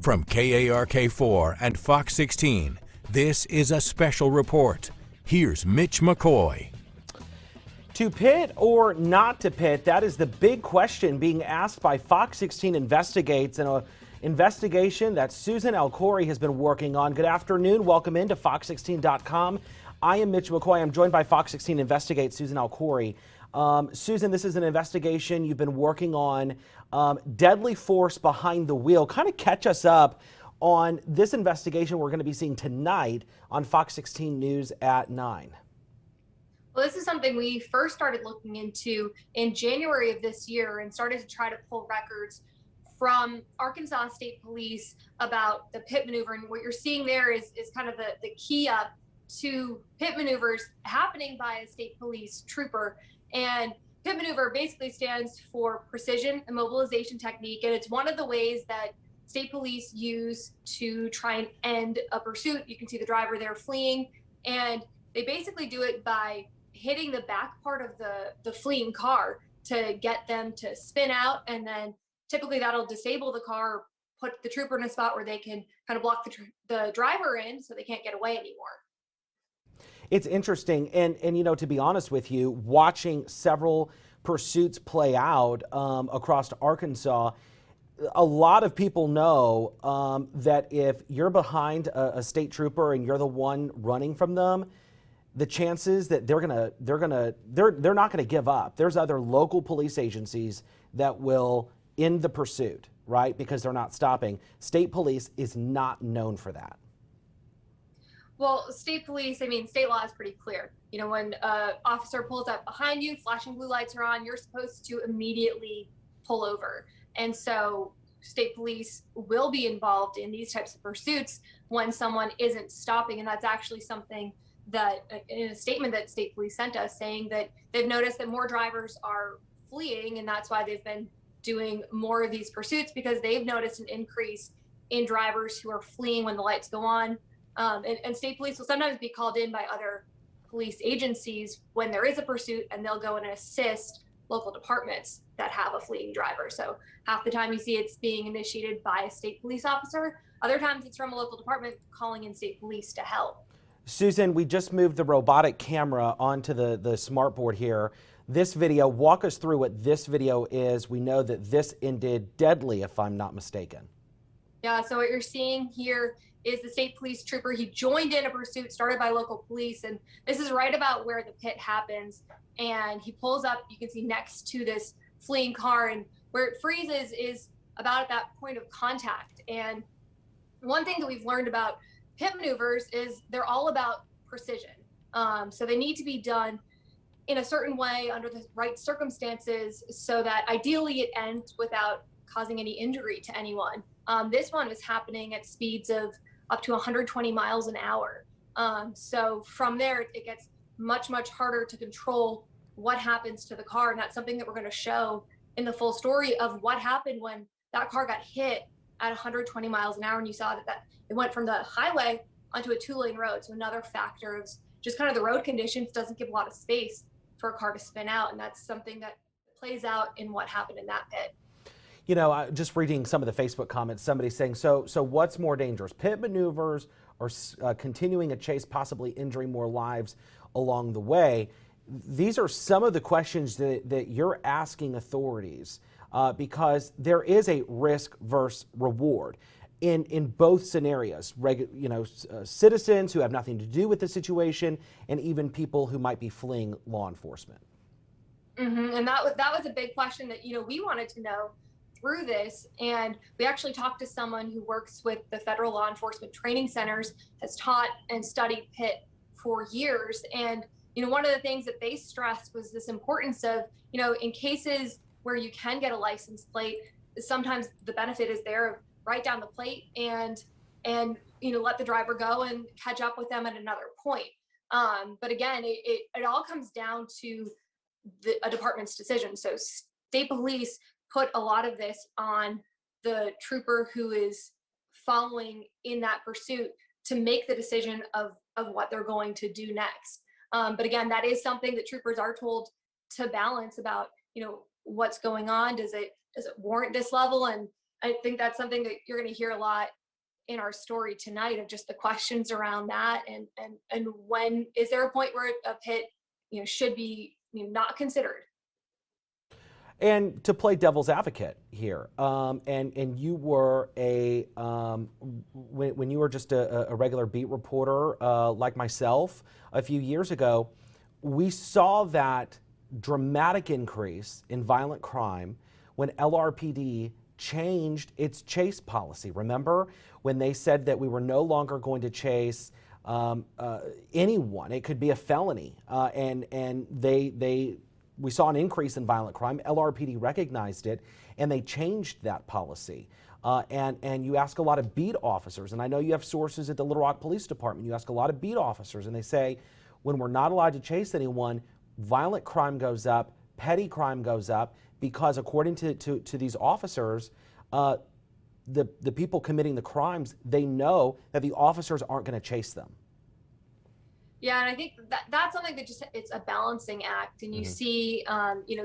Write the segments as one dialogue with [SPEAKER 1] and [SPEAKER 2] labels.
[SPEAKER 1] From KARK4 and Fox 16, this is a special report. Here's Mitch McCoy.
[SPEAKER 2] To pit or not to pit, that is the big question being asked by Fox 16 Investigates in an investigation that Susan El-Khoury has been working on. Good afternoon. Welcome into Fox16.com. I am Mitch McCoy. I'm joined by Fox 16 Investigates Susan El-Khoury. Susan, this is an investigation you've been working on. Deadly force behind the wheel. Kind of catch us up on this investigation we're going to be seeing tonight on Fox 16 News at 9.
[SPEAKER 3] Well, this is something we first started looking into in January of this year and started to try to pull records from Arkansas State Police about the pit maneuver. And what you're seeing there is kind of the key up to pit maneuvers happening by a state police trooper. And pit maneuver basically stands for precision immobilization technique. And it's one of the ways that state police use to try and end a pursuit. You can see the driver there fleeing, and they basically do it by hitting the back part of the fleeing car to get them to spin out. And then typically that'll disable the car, put the trooper in a spot where they can kind of block the driver in so they can't get away anymore.
[SPEAKER 2] It's interesting, and you know, to be honest with you, watching several pursuits play out across Arkansas, a lot of people know that if you're behind a state trooper and you're the one running from them, the chances that they're not gonna give up. There's other local police agencies that will end the pursuit, right? Because they're not stopping. State police is not known for that.
[SPEAKER 3] Well, state police, I mean, state law is pretty clear. You know, when an officer pulls up behind you, flashing blue lights are on, you're supposed to immediately pull over. And so state police will be involved in these types of pursuits when someone isn't stopping. And that's actually something that in a statement that state police sent us, saying that they've noticed that more drivers are fleeing, and that's why they've been doing more of these pursuits, because they've noticed an increase in drivers who are fleeing when the lights go on. And state police will sometimes be called in by other police agencies when there is a pursuit, and they'll go and assist local departments that have a fleeing driver. So half the time you see it's being initiated by a state police officer. Other times it's from a local department calling in state police to help.
[SPEAKER 2] Susan, we just moved the robotic camera onto the smart board here. This video, walk us through what this video is. We know that this ended deadly, if I'm not mistaken.
[SPEAKER 3] Yeah, so what you're seeing here is the state police trooper. He joined in a pursuit started by local police, and this is right about where the pit happens. And he pulls up, you can see next to this fleeing car, and where it freezes is about at that point of contact. And one thing that we've learned about pit maneuvers is they're all about precision. So they need to be done in a certain way under the right circumstances so that ideally it ends without causing any injury to anyone. This one was happening at speeds of up to 120 miles an hour. So from there, it gets much, much harder to control what happens to the car. And that's something that we're going to show in the full story of what happened when that car got hit at 120 miles an hour. And you saw that it went from the highway onto a 2-lane road. So another factor of just kind of the road conditions doesn't give a lot of space for a car to spin out. And that's something that plays out in what happened in that pit.
[SPEAKER 2] You know, just reading some of the Facebook comments, somebody saying, so what's more dangerous, pit maneuvers or continuing a chase, possibly injuring more lives along the way? These are some of the questions that you're asking authorities because there is a risk versus reward in both scenarios. Citizens who have nothing to do with the situation, and even people who might be fleeing law enforcement.
[SPEAKER 3] And that was a big question that, you know, we wanted to know through this. And we actually talked to someone who works with the federal law enforcement training centers, has taught and studied pit for years. And, you know, one of the things that they stressed was this importance of, you know, in cases where you can get a license plate, sometimes the benefit is there of write down the plate and, you know, let the driver go and catch up with them at another point. But again, it all comes down to a department's decision. So state police put a lot of this on the trooper who is following in that pursuit to make the decision of what they're going to do next. But again, that is something that troopers are told to balance about, you know, what's going on. Does it warrant this level? And I think that's something that you're going to hear a lot in our story tonight, of just the questions around that, and when is there a point where a pit, should be, not considered.
[SPEAKER 2] And to play devil's advocate here, and you were when you were just a regular beat reporter like myself a few years ago, we saw that dramatic increase in violent crime when LRPD changed its chase policy. Remember when they said that we were no longer going to chase anyone? It could be a felony, and we saw an increase in violent crime. LRPD recognized it, and they changed that policy. And you ask a lot of beat officers, and I know you have sources at the Little Rock Police Department. You ask a lot of beat officers, and they say, when we're not allowed to chase anyone, violent crime goes up, petty crime goes up, because according to these officers, the people committing the crimes, they know that the officers aren't going to chase them.
[SPEAKER 3] Yeah, and I think that's something that it's a balancing act. And you see,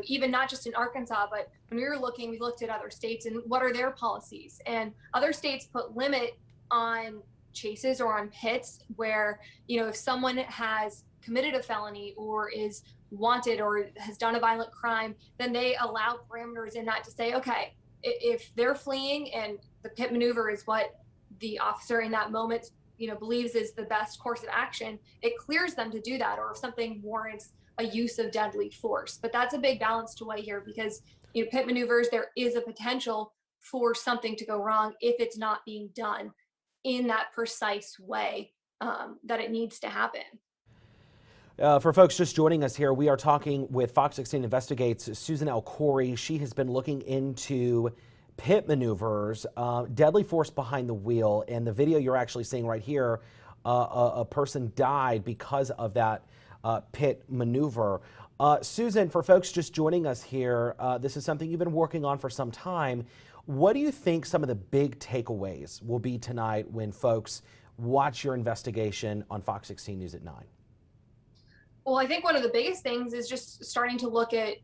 [SPEAKER 3] even not just in Arkansas, but when we looked at other states and what are their policies. And other states put limit on chases or on pits where, if someone has committed a felony or is wanted or has done a violent crime, then they allow parameters in that to say, okay, if they're fleeing and the pit maneuver is what the officer in that moment believes is the best course of action, it clears them to do that, or if something warrants a use of deadly force. But that's a big balance to weigh here, because pit maneuvers, there is a potential for something to go wrong if it's not being done in that precise way that it needs to happen.
[SPEAKER 2] For folks just joining us here, we are talking with Fox 16 Investigates Susan L. Corey. She has been looking into pit maneuvers, deadly force behind the wheel, and the video you're actually seeing right here, a person died because of that pit maneuver. Susan, for folks just joining us here, this is something you've been working on for some time. What do you think some of the big takeaways will be tonight when folks watch your investigation on Fox 16 News at 9?
[SPEAKER 3] Well, I think one of the biggest things is just starting to look at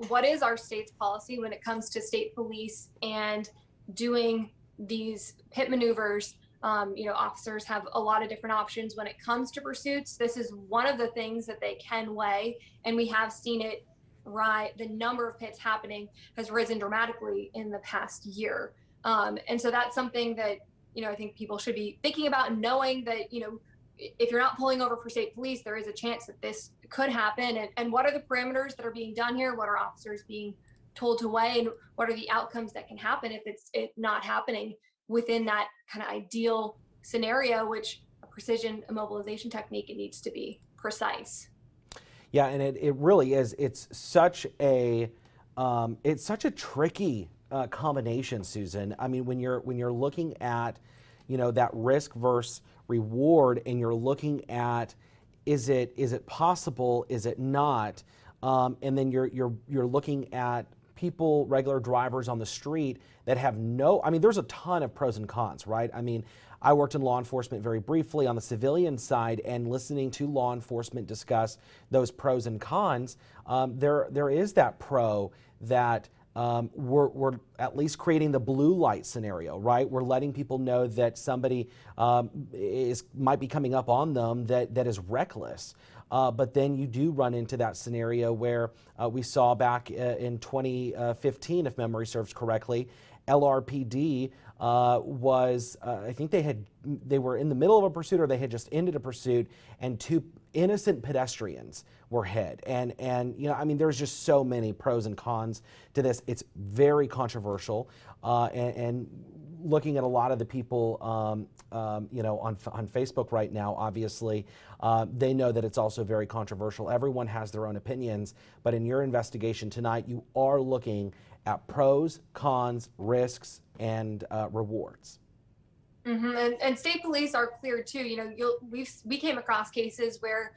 [SPEAKER 3] what is our state's policy when it comes to state police and doing these pit maneuvers. Officers have a lot of different options when it comes to pursuits. This is one of the things that they can weigh, and we have seen it the number of pits happening has risen dramatically in the past year. And so that's something that, I think people should be thinking about, and knowing that, if you're not pulling over for state police, there is a chance that this could happen. And what are the parameters that are being done here? What are officers being told to weigh? And what are the outcomes that can happen if it's not happening within that kind of ideal scenario, which a precision immobilization technique, it needs to be precise.
[SPEAKER 2] Yeah, and it really is. It's such a tricky combination, Susan. I mean, when you're looking at, that risk versus reward, and you're looking at, is it possible, is it not, and then you're looking at people, regular drivers on the street that have there's a ton of pros and cons, right? I mean, I worked in law enforcement very briefly on the civilian side, and listening to law enforcement discuss those pros and cons, there is that pro that we're at least creating the blue light scenario, right? We're letting people know that somebody might be coming up on them that is reckless. But then you do run into that scenario where we saw back in 2015, if memory serves correctly, LRPD I think they were in the middle of a pursuit, or they had just ended a pursuit, and two innocent pedestrians were hit. And there's just so many pros and cons to this. It's very controversial, and looking at a lot of the people on Facebook right now, obviously, they know that it's also very controversial. Everyone has their own opinions, but in your investigation tonight, you are looking at pros, cons, risks, and rewards.
[SPEAKER 3] And state police are clear too. We came across cases where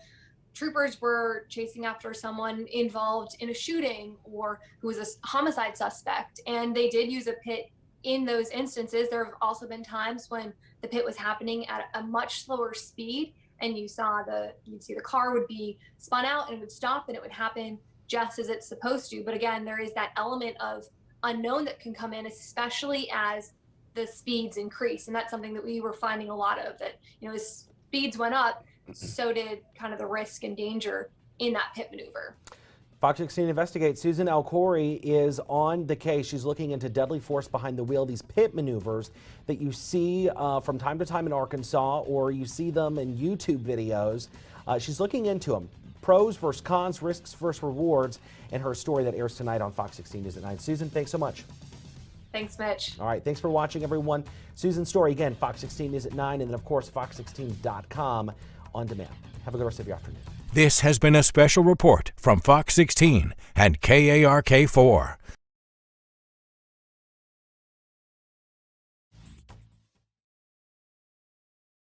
[SPEAKER 3] troopers were chasing after someone involved in a shooting or who was a homicide suspect, and they did use a pit in those instances. There have also been times when the pit was happening at a much slower speed, and you'd see the car would be spun out and it would stop, and it would happen just as it's supposed to. But again, there is that element of unknown that can come in, especially as the speeds increase. And that's something that we were finding a lot of, that, as speeds went up, so did kind of the risk and danger in that pit maneuver.
[SPEAKER 2] Fox 16 Investigates. Susan Alcori is on the case. She's looking into deadly force behind the wheel, these pit maneuvers that you see from time to time in Arkansas, or you see them in YouTube videos. She's looking into them. Pros versus cons, risks versus rewards, and her story that airs tonight on Fox 16 News at 9. Susan, thanks so much.
[SPEAKER 3] Thanks, Mitch.
[SPEAKER 2] All right, thanks for watching, everyone. Susan's story, again, Fox 16 News at 9, and then, of course, fox16.com on demand. Have a good rest of your afternoon.
[SPEAKER 1] This has been a special report from Fox 16 and KARK4.